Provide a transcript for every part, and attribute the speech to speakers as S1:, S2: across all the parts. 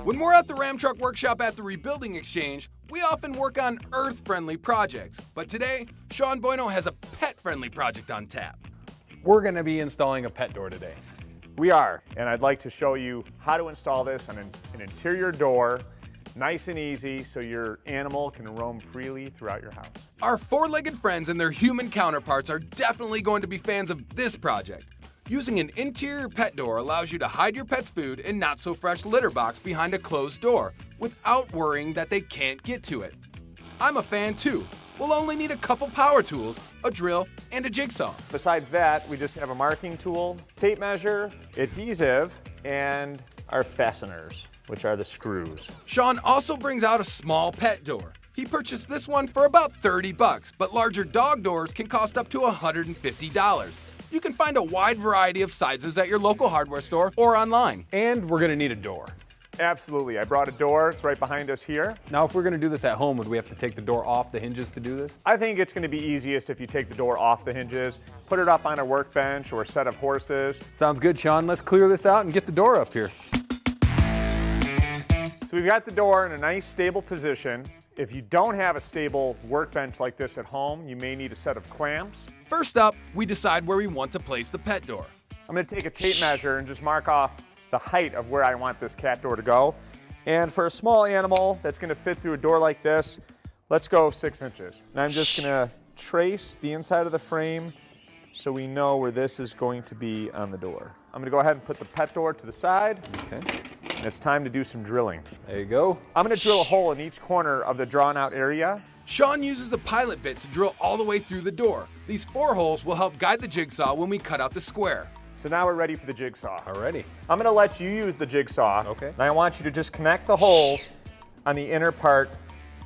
S1: When we're at the Ram Truck Workshop at the Rebuilding Exchange, we often work on earth-friendly projects. But today, Sean Buino has a pet-friendly project on tap.
S2: We're going to be installing a pet door today.
S3: We are, and I'd like to show you how to install this on an interior door, nice and easy, so your animal can roam freely throughout your house.
S1: Our four-legged friends and their human counterparts are definitely going to be fans of this project. Using an interior pet door allows you to hide your pet's food in not-so-fresh litter box behind a closed door without worrying that they can't get to it. I'm a fan too. We'll only need a couple power tools, a drill, and a jigsaw.
S3: Besides that, we just have a marking tool, tape measure, adhesive, and our fasteners, which are the screws.
S1: Sean also brings out a small pet door. He purchased this one for about $30, but larger dog doors can cost up to $150. You can find a wide variety of sizes at your local hardware store or online.
S2: And we're going to need a door.
S3: Absolutely. I brought a door. It's right behind us here.
S2: Now, if we're going to do this at home, would we have to take the door off the hinges to do this?
S3: I think it's going to be easiest if you take the door off the hinges, put it up on a workbench or a set of horses.
S2: Sounds good, Sean. Let's clear this out and get the door up here.
S3: So we've got the door in a nice stable position. If you don't have a stable workbench like this at home, you may need a set of clamps.
S1: First up, we decide where we want to place the pet door.
S3: I'm going to take a tape measure and just mark off the height of where I want this cat door to go. And for a small animal that's going to fit through a door like this, let's go 6 inches. And I'm just going to trace the inside of the frame so we know where this is going to be on the door. I'm going to go ahead and put the pet door to the side.
S2: Okay.
S3: And it's time to do some drilling.
S2: There you go.
S3: I'm going to drill a hole in each corner of the drawn out area.
S1: Sean uses a pilot bit to drill all the way through the door. These 4 holes will help guide the jigsaw when we cut out the square.
S3: So now we're ready for the jigsaw.
S2: Alrighty.
S3: I'm going to let you use the jigsaw.
S2: Okay.
S3: And I want you to just connect the holes on the inner part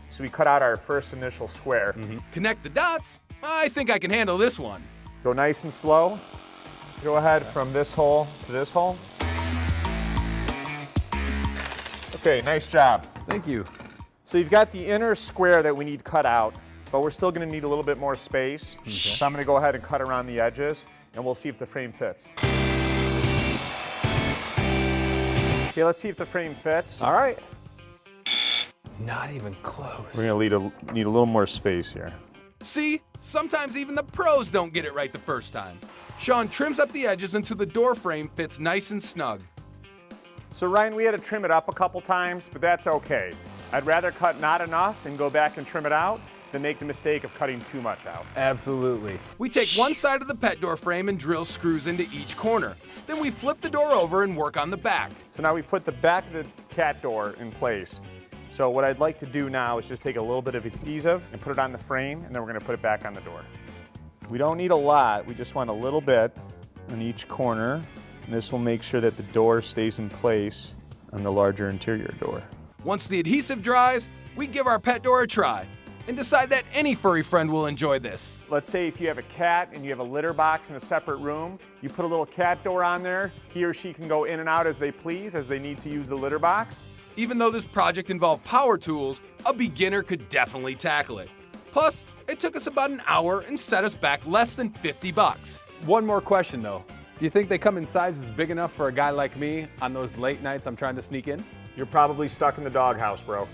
S3: so we cut out our first initial square.
S1: Connect the dots. I think I can handle this one.
S3: Go nice and slow. Go ahead from this hole to this hole. Okay, nice job.
S2: Thank you.
S3: So you've got the inner square that we need cut out, but we're still going to need a little bit more space.
S2: Okay.
S3: So I'm going to go ahead and cut around the edges, and we'll see if the frame fits. Okay, let's see if the frame fits.
S2: All right. Not even close.
S3: We're going to need a little more space here.
S1: See, sometimes even the pros don't get it right the first time. Sean trims up the edges until the door frame fits nice and snug.
S3: So Ryan, we had to trim it up a couple times, but that's okay. I'd rather cut not enough and go back and trim it out than make the mistake of cutting too much out.
S2: Absolutely.
S1: We take one side of the pet door frame and drill screws into each corner. Then we flip the door over and work on the back.
S3: So now we put the back of the cat door in place. So what I'd like to do now is just take a little bit of adhesive and put it on the frame, and then we're going to put it back on the door. We don't need a lot, we just want a little bit on each corner. And this will make sure that the door stays in place on the larger interior door.
S1: Once the adhesive dries, we give our pet door a try and decide that any furry friend will enjoy this.
S3: Let's say if you have a cat and you have a litter box in a separate room, you put a little cat door on there, he or she can go in and out as they please as they need to use the litter box.
S1: Even though this project involved power tools, a beginner could definitely tackle it. Plus, it took us about an hour and set us back less than $50.
S2: One more question though. Do you think they come in sizes big enough for a guy like me on those late nights I'm trying to sneak in?
S3: You're probably stuck in the doghouse, bro.